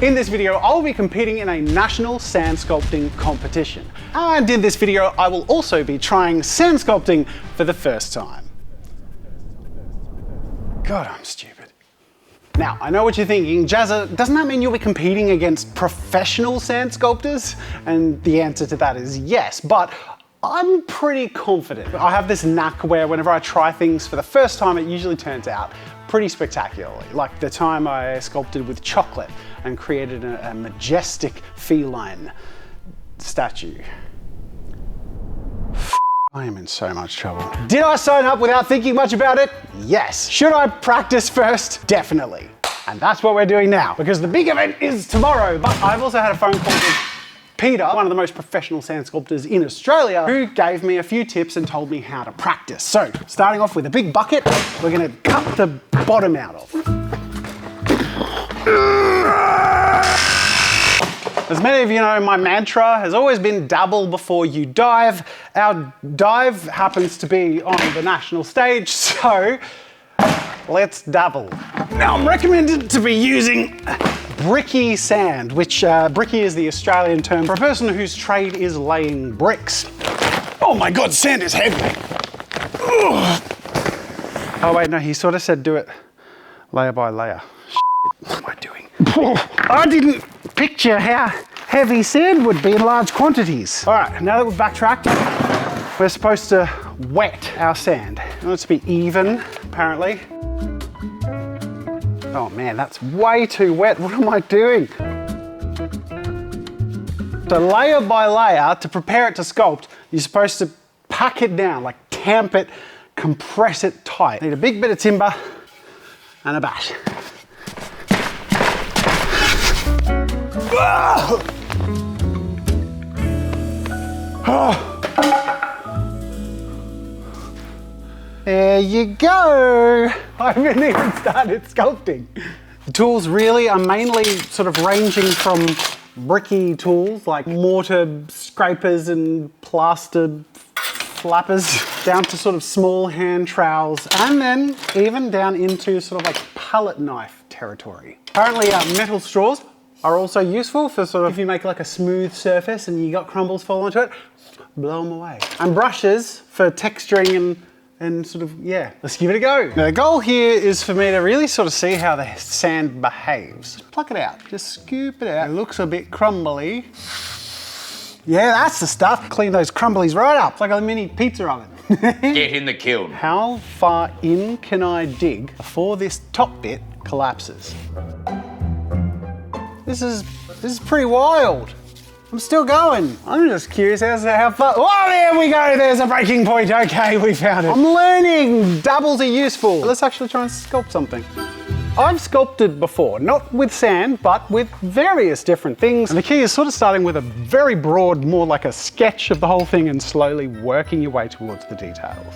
In this video, I'll be competing in a national sand sculpting competition. And in this video, I will also be trying sand sculpting for the first time. God, I'm stupid. Now, I know what you're thinking, Jazza, doesn't that mean you'll be competing against professional sand sculptors? And the answer to that is yes, but I'm pretty confident. I have this knack where whenever I try things for the first time, it usually turns out pretty spectacularly. Like the time I sculpted with chocolate and created a majestic feline statue. I am in so much trouble. Did I sign up without thinking much about it? Yes. Should I practice first? Definitely. And that's what we're doing now, because the big event is tomorrow. But I've also had a phone call with Peter, one of the most professional sand sculptors in Australia, who gave me a few tips and told me how to practice. So, starting off with a big bucket, we're gonna cut the bottom out of. As many of you know, my mantra has always been dabble before you dive. Our dive happens to be on the national stage, so let's dabble. Now, I'm recommended to be using bricky sand, which bricky is the Australian term for a person whose trade is laying bricks. Oh my God, sand is heavy. Ugh. Oh wait, no, he sort of said do it layer by layer. Shit, what am I doing? I didn't picture how heavy sand would be in large quantities. All right, now that we've backtracked, we're supposed to wet our sand. It wants to be even, apparently. Oh man, that's way too wet. What am I doing? So layer by layer, to prepare it to sculpt, you're supposed to pack it down, like tamp it, compress it tight. Need a big bit of timber and a bat. There you go. I haven't even started sculpting. The tools really are mainly sort of ranging from bricky tools like mortar scrapers and plaster flappers down to sort of small hand trowels, and then even down into sort of like palette knife territory. Apparently metal straws are also useful for sort of if you make like a smooth surface and you got crumbles fall onto it, blow them away. And brushes for texturing and sort of, yeah, let's give it a go. Now the goal here is for me to really sort of see how the sand behaves. Just pluck it out, just scoop it out. It looks a bit crumbly. Yeah, that's the stuff. Clean those crumblies right up. It's like a mini pizza oven. Get in the kiln. How far in can I dig before this top bit collapses? This is pretty wild. I'm still going. I'm just curious as to how far. Oh, there we go. There's a breaking point. Okay, we found it. I'm learning. Dabbles are useful. Let's actually try and sculpt something. I've sculpted before, not with sand, but with various different things. And the key is sort of starting with a very broad, more like a sketch of the whole thing and slowly working your way towards the details.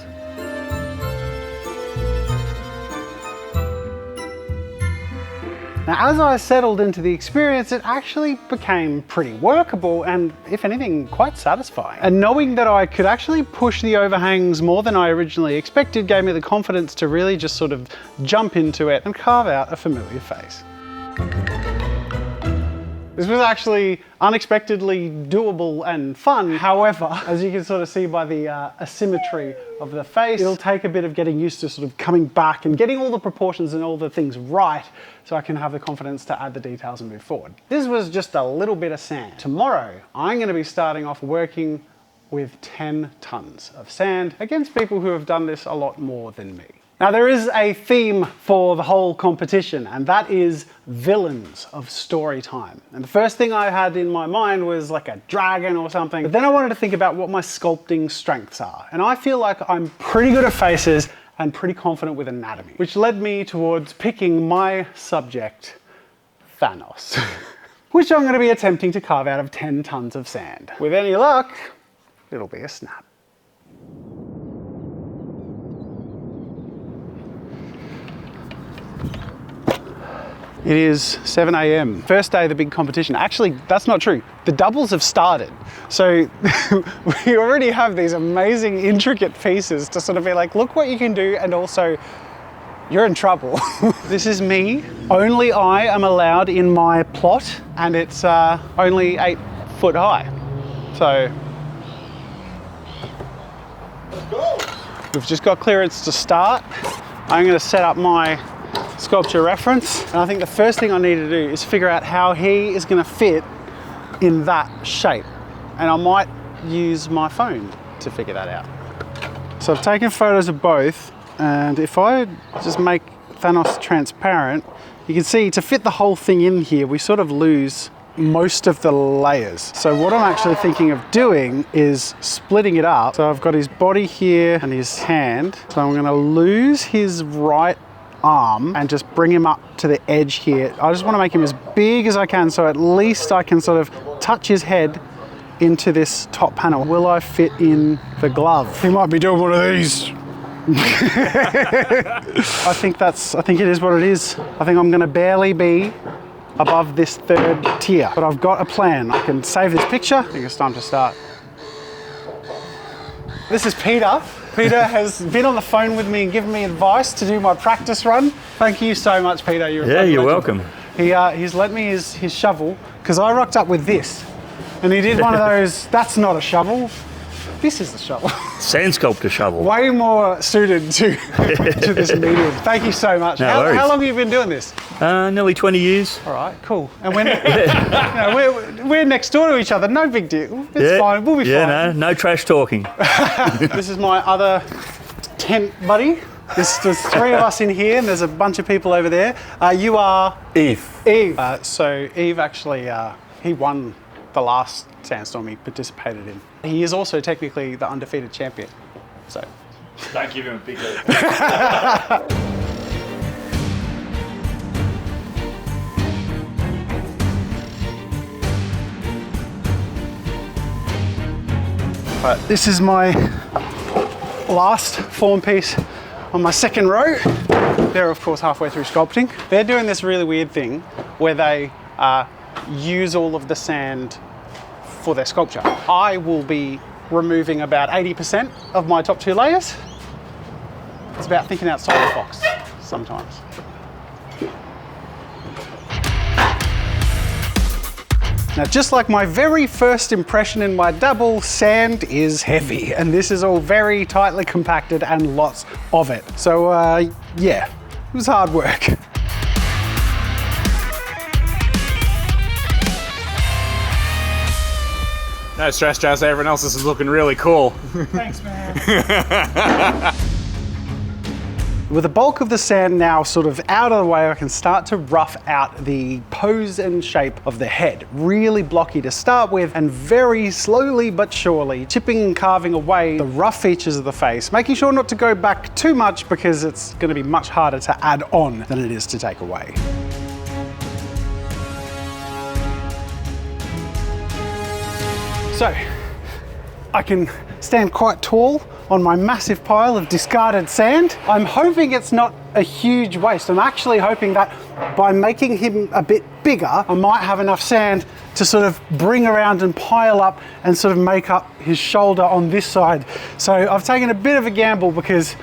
Now, as I settled into the experience, it actually became pretty workable and, if anything, quite satisfying. And knowing that I could actually push the overhangs more than I originally expected gave me the confidence to really just sort of jump into it and carve out a familiar face. This was actually unexpectedly doable and fun. However, as you can sort of see by the asymmetry of the face, it'll take a bit of getting used to sort of coming back and getting all the proportions and all the things right so I can have the confidence to add the details and move forward. This was just a little bit of sand. Tomorrow, I'm gonna be starting off working with 10 tons of sand against people who have done this a lot more than me. Now there is a theme for the whole competition, and that is villains of story time. And the first thing I had in my mind was like a dragon or something, but then I wanted to think about what my sculpting strengths are. And I feel like I'm pretty good at faces and pretty confident with anatomy, which led me towards picking my subject, Thanos, which I'm gonna be attempting to carve out of 10 tons of sand. With any luck, it'll be a snap. It is 7 AM, first day of the big competition. Actually, that's not true. The doubles have started. So we already have these amazing, intricate pieces to sort of be like, look what you can do, and also you're in trouble. This is me. Only I am allowed in my plot, and it's only 8 foot high. So let's go. We've just got clearance to start. I'm going to set up my sculpture reference, and I think the first thing I need to do is figure out how he is going to fit in that shape, and I might use my phone to figure that out. So I've taken photos of both, and if I just make Thanos transparent, you can see to fit the whole thing in here, we sort of lose most of the layers. So what I'm actually thinking of doing is splitting it up. So I've got his body here and his hand. So I'm gonna lose his right arm and just bring him up to the edge here. I just wanna make him as big as I can, so at least I can sort of touch his head into this top panel. Will I fit in the glove? He might be doing one of these. I think it is what it is. I think I'm gonna barely be above this third tier, but I've got a plan. I can save this picture. I think it's time to start. This is Peter. Peter has been on the phone with me and given me advice to do my practice run. Thank you so much, Peter. You're welcome. He's lent me his shovel, because I rocked up with this, and he did one of those, that's not a shovel, this is the shovel. Sand sculptor shovel. Way more suited to this medium. Thank you so much. No worries. How long have you been doing this? Nearly 20 years. All right, cool. And when, we're next door to each other, no big deal. It's fine, we'll be fine. Yeah, no trash talking. This is my other tent buddy. There's 3 of us in here, and there's a bunch of people over there. You are? Eve. Eve. So Eve actually, he won the last sandstorm he participated in. He is also technically the undefeated champion. So Don't give him a big head. Right, this is my last form piece on my second row. They're of course halfway through sculpting. They're doing this really weird thing where they use all of the sand for their sculpture. I will be removing about 80% of my top 2 layers. It's about thinking outside the box sometimes. Now, just like my very first impression in my dabble, sand is heavy, and this is all very tightly compacted and lots of it. So yeah, it was hard work. No stress, Jazz. Everyone else is looking really cool. Thanks, man. With the bulk of the sand now sort of out of the way, I can start to rough out the pose and shape of the head. Really blocky to start with, and very slowly but surely chipping and carving away the rough features of the face, making sure not to go back too much because it's going to be much harder to add on than it is to take away. So, I can stand quite tall on my massive pile of discarded sand. I'm hoping it's not a huge waste. I'm actually hoping that by making him a bit bigger, I might have enough sand to sort of bring around and pile up and sort of make up his shoulder on this side. So I've taken a bit of a gamble because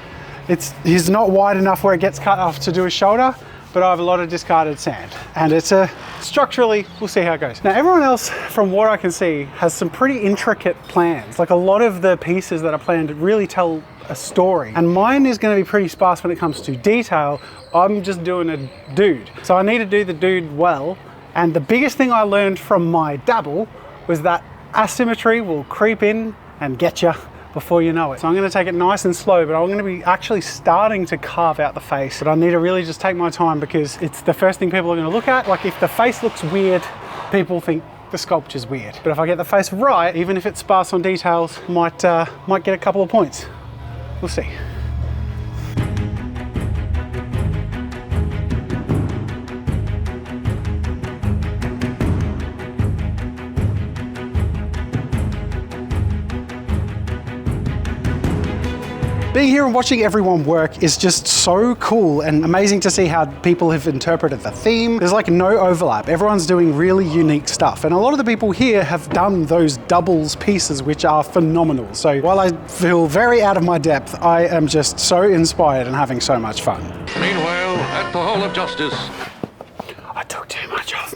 he's not wide enough where it gets cut off to do his shoulder, but I have a lot of discarded sand, and it's structurally, we'll see how it goes. Now, everyone else, from what I can see, has some pretty intricate plans. Like, a lot of the pieces that are planned really tell a story, and mine is going to be pretty sparse when it comes to detail. I'm just doing a dude, so I need to do the dude well. And the biggest thing I learned from my dabble was that asymmetry will creep in and get you before you know it. So I'm going to take it nice and slow, but I'm going to be actually starting to carve out the face. But I need to really just take my time because it's the first thing people are going to look at. Like, if the face looks weird, people think the sculpture's weird. But if I get the face right, even if it's sparse on details, might get a couple of points. We'll see. Being here and watching everyone work is just so cool and amazing to see how people have interpreted the theme. There's like no overlap. Everyone's doing really unique stuff. And a lot of the people here have done those doubles pieces, which are phenomenal. So while I feel very out of my depth, I am just so inspired and having so much fun. Meanwhile, at the Hall of Justice. I took too much off.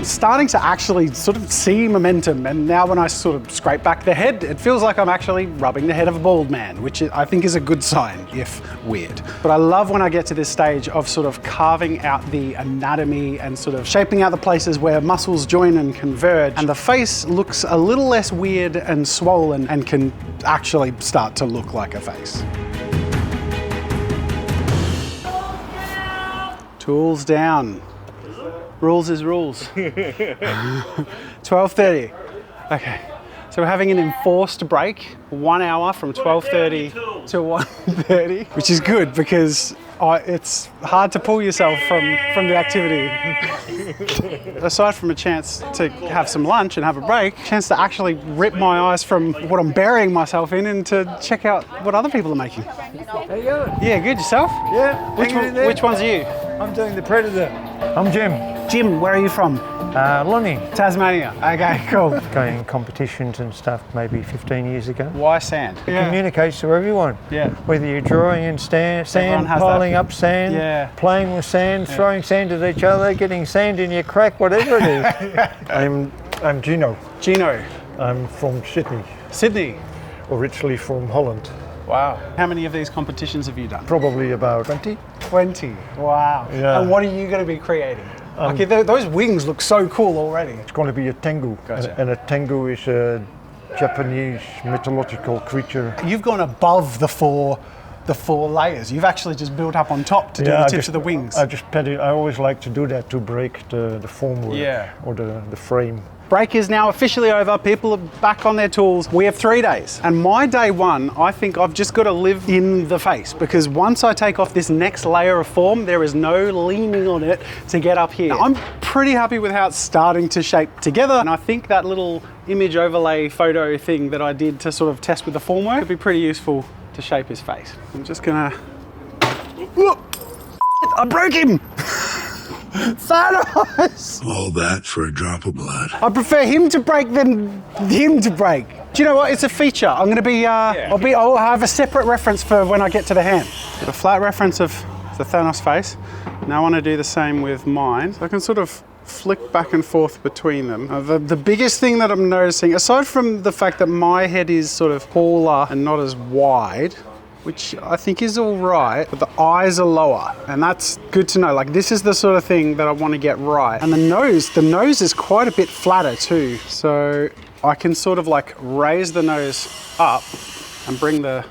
Starting to actually sort of see momentum, and now when I sort of scrape back the head, it feels like I'm actually rubbing the head of a bald man, which I think is a good sign, if weird. But I love when I get to this stage of sort of carving out the anatomy and sort of shaping out the places where muscles join and converge, and the face looks a little less weird and swollen and can actually start to look like a face. Tools down. Rules is rules. 12:30. Okay, so we're having an enforced break, 1 hour from 12:30 to 1:30, which is good because it's hard to pull yourself from the activity. Aside from a chance to have some lunch and have a break, a chance to actually rip my eyes from what I'm burying myself in and to check out what other people are making. How you going? Yeah, good. Yourself? Yeah. Which one's you? I'm doing the Predator. I'm Jim. Jim, where are you from? Lonnie. Tasmania. Okay, cool. Going in competitions and stuff maybe 15 years ago. Why sand? It communicates to everyone. Yeah. Whether you're drawing in sand, Everyone has piling that. up sand, Yeah. playing with sand, throwing sand at each other, getting sand in your crack, whatever it is. I'm Gino. Gino. I'm from Sydney, Sydney. originally from Holland. Wow. How many of these competitions have you done? Probably about 20. 20. Wow. Yeah. And what are you going to be creating? Okay, those wings look so cool already. It's going to be a tengu. Gotcha. And a tengu is a Japanese mythological creature. You've gone above the four layers. You've actually just built up on top to do the tips of the wings. I always like to do that to break the formwork or the frame. Break is now officially over. People are back on their tools. We have 3 days. And my day one, I think I've just got to live in the face, because once I take off this next layer of form, there is no leaning on it to get up here. I'm pretty happy with how it's starting to shape together. And I think that little image overlay photo thing that I did to sort of test with the formwork would be pretty useful to shape his face. I'm just gonna... I broke him! Thanos! All that for a drop of blood. I prefer him to break than him to break. Do you know what? It's a feature. I'm going to be, I'll have a separate reference for when I get to the hand. Got a flat reference of the Thanos face. Now I want to do the same with mine. So I can sort of flick back and forth between them. The biggest thing that I'm noticing, aside from the fact that my head is sort of taller and not as wide, which I think is all right, but the eyes are lower, and that's good to know. Like, this is the sort of thing that I want to get right. And the nose is quite a bit flatter too. So I can sort of like raise the nose up and bring the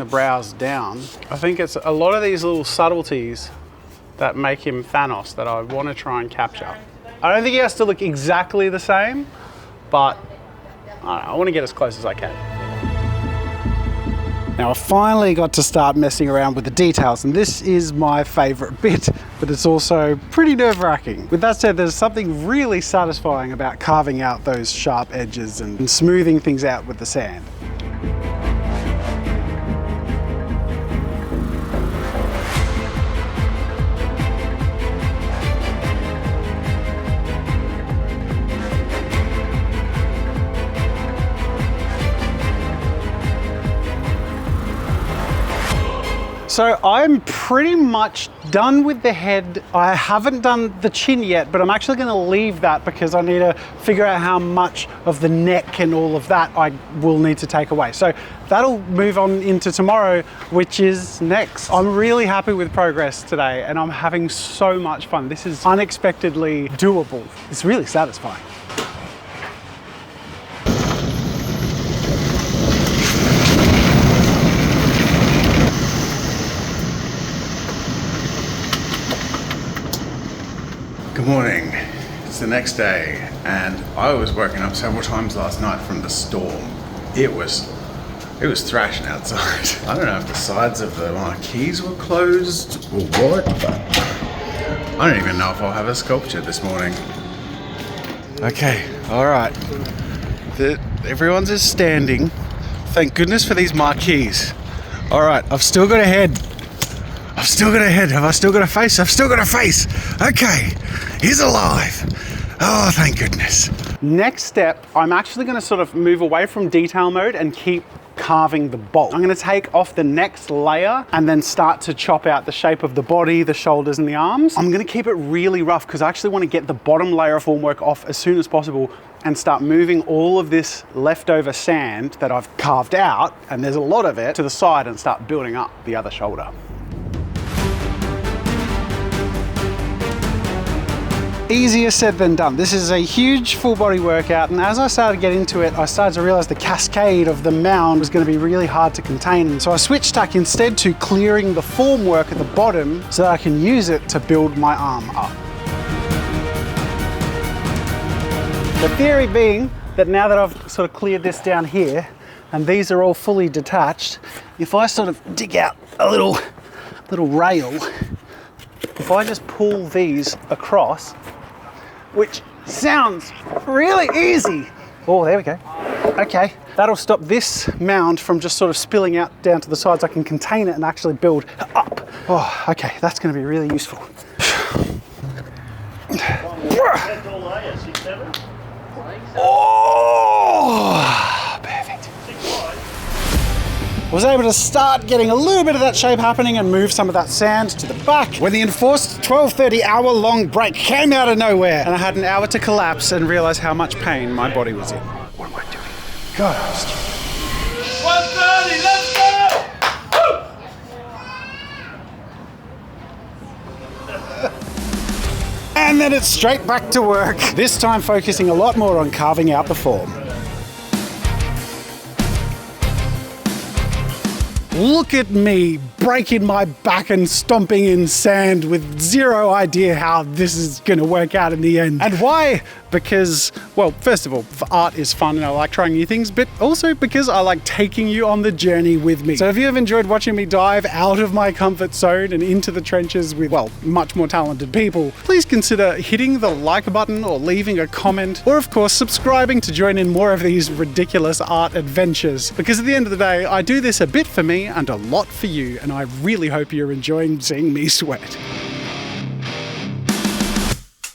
brows down. I think it's a lot of these little subtleties that make him Thanos that I want to try and capture. I don't think he has to look exactly the same, but I want to get as close as I can. Now I finally got to start messing around with the details, and this is my favorite bit, but it's also pretty nerve-wracking. With that said, there's something really satisfying about carving out those sharp edges and smoothing things out with the sand. So I'm pretty much done with the head. I haven't done the chin yet, but I'm actually going to leave that because I need to figure out how much of the neck and all of that I will need to take away. So that'll move on into tomorrow, which is next. I'm really happy with progress today, and I'm having so much fun. This is unexpectedly doable. It's really satisfying. Good morning. It's the next day, and I was woken up several times last night from the storm. It was thrashing outside. I don't know if the sides of the marquees were closed or what, but I don't even know if I'll have a sculpture this morning. Okay, all right. Everyone's just standing. thank goodness for these marquees. All right, I've still got a head. I've still got a head. Have I still got a face? I've still got a face. Okay, he's alive. Oh, thank goodness. Next step, I'm actually going to sort of move away from detail mode and keep carving the bolt. I'm going to take off the next layer and then start to chop out the shape of the body, the shoulders and the arms. I'm going to keep it really rough because I actually want to get the bottom layer of formwork off as soon as possible and start moving all of this leftover sand that I've carved out, and there's a lot of it, to the side and start building up the other shoulder. Easier said than done. This is a huge full body workout, and as I started to get into it, I started to realize the cascade of the mound was going to be really hard to contain. And so I switched tack instead to clearing the formwork at the bottom so that I can use it to build my arm up. The theory being that now that I've sort of cleared this down here, and these are all fully detached, if I sort of dig out a little rail, if I just pull these across, which sounds really easy. Oh, there we go. Okay, that'll stop this mound from just sort of spilling out down to the sides. I can contain it and actually build up. Oh, okay, that's going to be really useful. Oh, perfect. I was able to start getting a little bit of that shape happening and move some of that sand to the back when the enforced 12:30 hour long break came out of nowhere and I had an hour to collapse and realize how much pain my body was in. What am I doing? God, I'm stupid. 1:30, let's go! And then it's straight back to work, this time focusing a lot more on carving out the form. Look at me breaking my back and stomping in sand with zero idea how this is going to work out in the end. And why? Because, well, first of all, art is fun and I like trying new things, but also because I like taking you on the journey with me. So if you have enjoyed watching me dive out of my comfort zone and into the trenches with, well, much more talented people, please consider hitting the like button or leaving a comment, or of course subscribing to join in more of these ridiculous art adventures. Because at the end of the day, I do this a bit for me and a lot for you, and I really hope you're enjoying seeing me sweat.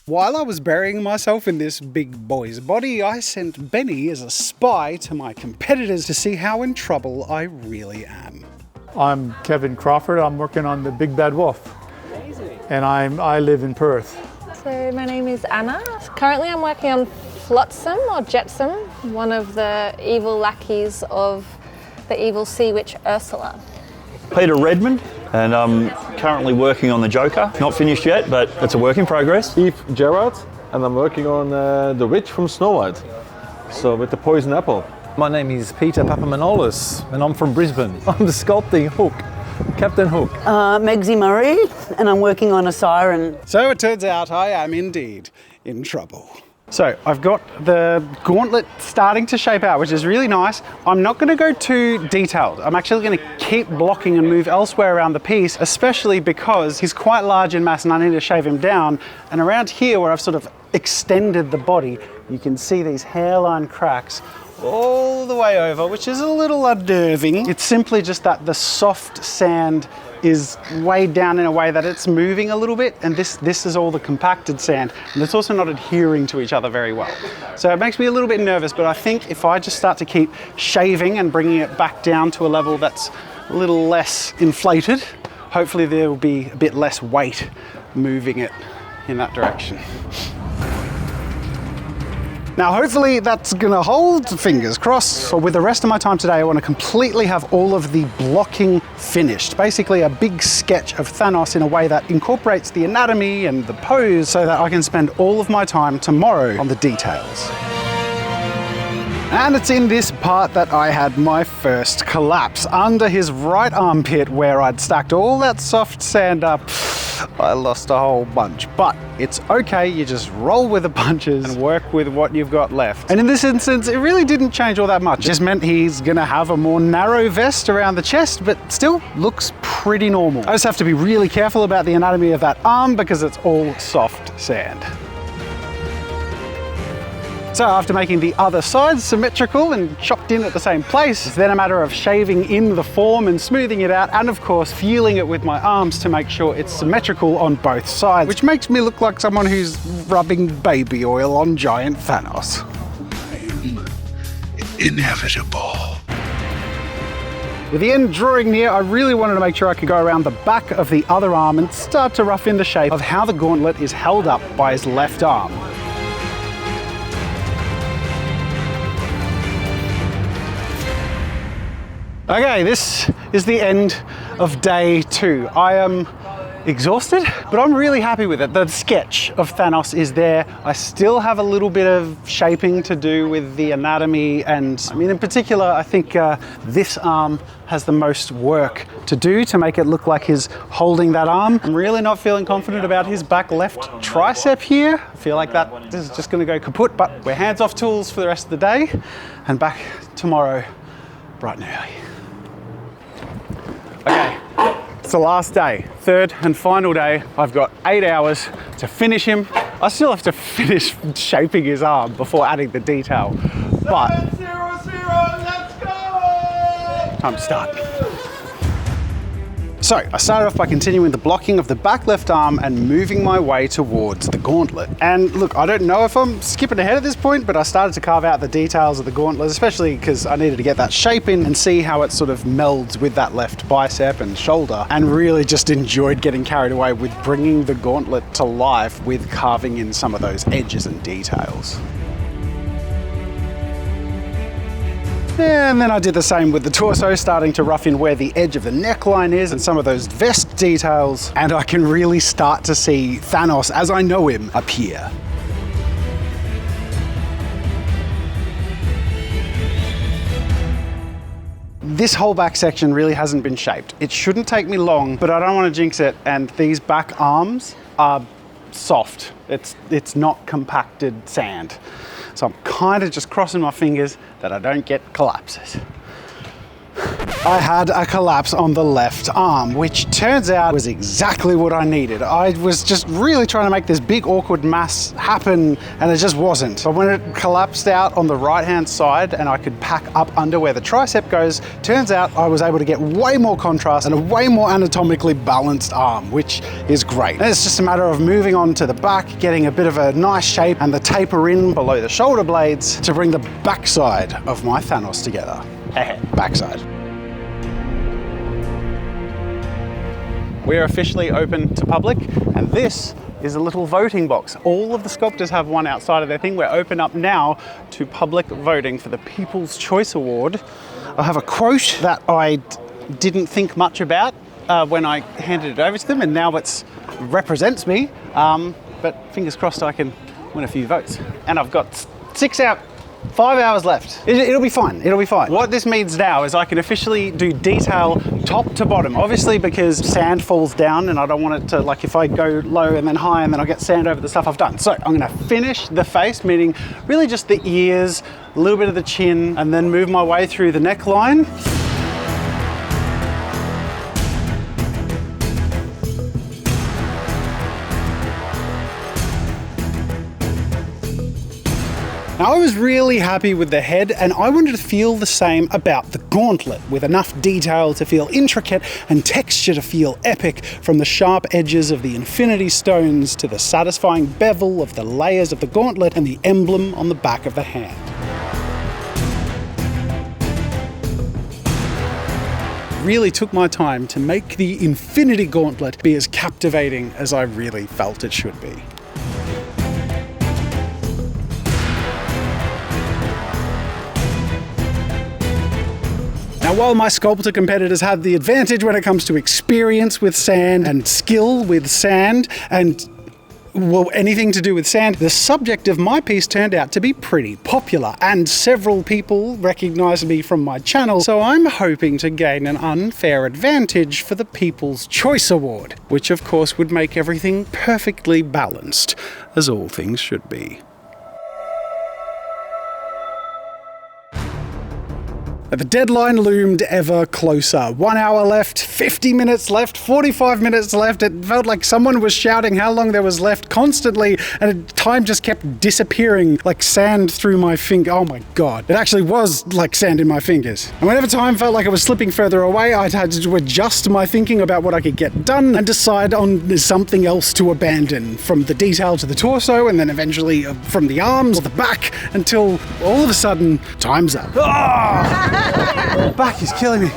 While I was burying myself in this big boy's body, I sent Benny as a spy to my competitors to see how in trouble I really am. I'm Kevin Crawford. I'm working on the Big Bad Wolf. Amazing. And I live in Perth. So my name is Anna. Currently I'm working on Flotsam or Jetsam, one of the evil lackeys of the evil sea witch Ursula. Peter Redmond, and I'm currently working on the Joker. Not finished yet, but it's a work in progress. Eve Gerard, and I'm working on the witch from Snow White, so with the poison apple. My name is Peter Papamanolis, and I'm from Brisbane. I'm the sculpting Hook, Captain Hook. Megsy Murray, and I'm working on a siren. So it turns out I am indeed in trouble. So I've got the gauntlet starting to shape out, which is really nice. I'm not going to go too detailed. I'm actually going to keep blocking and move elsewhere around the piece, especially because he's quite large in mass and I need to shave him down. And around here where I've sort of extended the body, you can see these hairline cracks all the way over, which is a little unnerving. It's simply just that the soft sand is weighed down in a way that it's moving a little bit, and this is all the compacted sand, and it's also not adhering to each other very well. So it makes me a little bit nervous, but I think if I just start to keep shaving and bringing it back down to a level that's a little less inflated, hopefully there will be a bit less weight moving it in that direction. Now hopefully that's gonna hold, fingers crossed. But with the rest of my time today, I want to completely have all of the blocking finished. Basically a big sketch of Thanos in a way that incorporates the anatomy and the pose so that I can spend all of my time tomorrow on the details. And it's in this part that I had my first collapse. Under his right armpit where I'd stacked all that soft sand up, I lost a whole bunch, but it's okay. You just roll with the punches and work with what you've got left. And in this instance, it really didn't change all that much. It just meant he's gonna have a more narrow vest around the chest, but still looks pretty normal. I just have to be really careful about the anatomy of that arm because it's all soft sand. So after making the other sides symmetrical and chopped in at the same place, it's then a matter of shaving in the form and smoothing it out, and of course feeling it with my arms to make sure it's symmetrical on both sides, which makes me look like someone who's rubbing baby oil on giant Thanos. Inevitable. With the end drawing near, I really wanted to make sure I could go around the back of the other arm and start to rough in the shape of how the gauntlet is held up by his left arm. Okay, this is the end of day 2. I am exhausted, but I'm really happy with it. The sketch of Thanos is there. I still have a little bit of shaping to do with the anatomy, and I mean, in particular, I think this arm has the most work to do to make it look like he's holding that arm. I'm really not feeling confident about his back left tricep here. I feel like that is just gonna go kaput, but we're hands off tools for the rest of the day and back tomorrow bright and early. Okay, it's the last day, third and final day. I've got 8 hours to finish him. I still have to finish shaping his arm before adding the detail, but 7-0-0, let's go! time to start. So I started off by continuing the blocking of the back left arm and moving my way towards the gauntlet. And look, I don't know if I'm skipping ahead at this point, but I started to carve out the details of the gauntlet, especially because I needed to get that shape in and see how it sort of melds with that left bicep and shoulder, and really just enjoyed getting carried away with bringing the gauntlet to life with carving in some of those edges and details. And then I did the same with the torso, starting to rough in where the edge of the neckline is and some of those vest details, and I can really start to see Thanos as I know him appear. This whole back section really hasn't been shaped. It shouldn't take me long, but I don't want to jinx it, and these back arms are soft. It's not compacted sand. So I'm kind of just crossing my fingers that I don't get collapses. I had a collapse on the left arm, which turns out was exactly what I needed. I was just really trying to make this big awkward mass happen, and it just wasn't. But when it collapsed out on the right-hand side and I could pack up under where the tricep goes, turns out I was able to get way more contrast and a way more anatomically balanced arm, which is great. And it's just a matter of moving on to the back, getting a bit of a nice shape and the taper in below the shoulder blades to bring the backside of my Thanos together. Backside. We're officially open to public, and this is a little voting box. All of the sculptors have one outside of their thing. We're open up now to public voting for the People's Choice Award. I have a quote that I didn't think much about when I handed it over to them, and now it represents me, but fingers crossed I can win a few votes. And I've got 5 hours left. It'll be fine, it'll be fine. What this means now is I can officially do detail top to bottom. Obviously because sand falls down and I don't want it to, like if I go low and then high and then I get sand over the stuff I've done. So I'm gonna finish the face, meaning really just the ears, a little bit of the chin, and then move my way through the neckline. Now, I was really happy with the head, and I wanted to feel the same about the gauntlet, with enough detail to feel intricate and texture to feel epic, from the sharp edges of the infinity stones to the satisfying bevel of the layers of the gauntlet and the emblem on the back of the hand. Really took my time to make the infinity gauntlet be as captivating as I really felt it should be. Now, while my sculptor competitors had the advantage when it comes to experience with sand and skill with sand and, well, anything to do with sand, the subject of my piece turned out to be pretty popular, and several people recognized me from my channel, so I'm hoping to gain an unfair advantage for the People's Choice Award, which of course would make everything perfectly balanced, as all things should be. But the deadline loomed ever closer. 1 hour left, 50 minutes left, 45 minutes left. It felt like someone was shouting how long there was left constantly, and time just kept disappearing like sand through my finger. Oh my God. It actually was like sand in my fingers. And whenever time felt like it was slipping further away, I'd had to adjust my thinking about what I could get done and decide on something else to abandon, from the detail to the torso, and then eventually from the arms or the back, until all of a sudden, time's up. Oh! Back is killing me.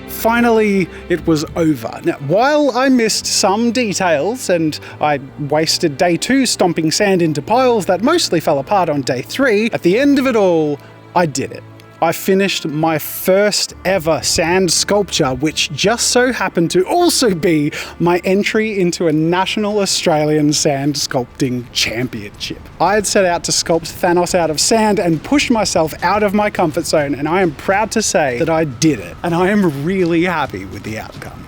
Finally, it was over. Now, while I missed some details and I wasted day 2 stomping sand into piles that mostly fell apart on day 3, at the end of it all, I did it. I finished my first ever sand sculpture, which just so happened to also be my entry into a National Australian Sand Sculpting Championship. I had set out to sculpt Thanos out of sand and push myself out of my comfort zone, and I am proud to say that I did it, and I am really happy with the outcome.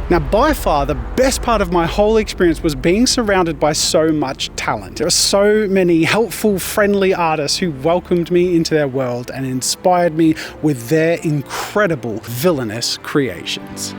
Now, by far, the best part of my whole experience was being surrounded by so much talent. There are so many helpful, friendly artists who welcomed me into their world and inspired me with their incredible villainous creations.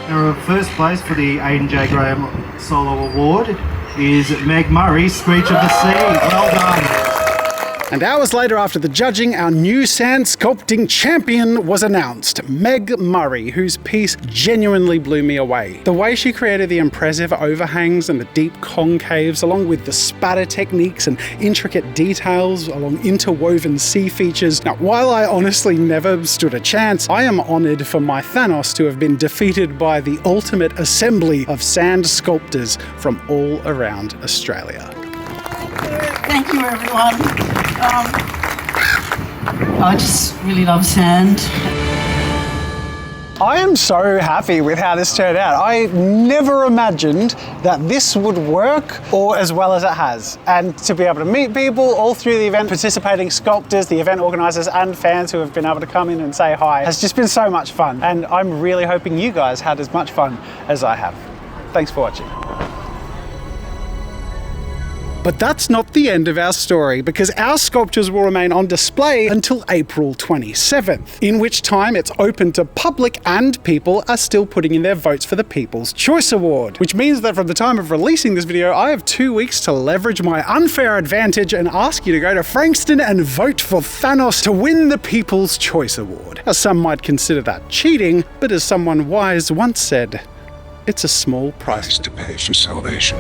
Our first place for the Aidan J. Graham Solo Award is Meg Murray, Screech of the Sea. Well done. And hours later, after the judging, our new sand sculpting champion was announced, Meg Murray, whose piece genuinely blew me away. The way she created the impressive overhangs and the deep concaves, along with the spatter techniques and intricate details along interwoven sea features. Now, while I honestly never stood a chance, I am honoured for my Thanos to have been defeated by the ultimate assembly of sand sculptors from all around Australia. Thank you, everyone. I just really love sand. I am so happy with how this turned out. I never imagined that this would work or as well as it has. And to be able to meet people all through the event, participating sculptors, the event organisers and fans who have been able to come in and say hi has just been so much fun. And I'm really hoping you guys had as much fun as I have. Thanks for watching. But that's not the end of our story, because our sculptures will remain on display until April 27th, in which time it's open to public and people are still putting in their votes for the People's Choice Award, which means that from the time of releasing this video, I have 2 weeks to leverage my unfair advantage and ask you to go to Frankston and vote for Thanos to win the People's Choice Award. Now, some might consider that cheating, but as someone wise once said, it's a small price to pay for salvation.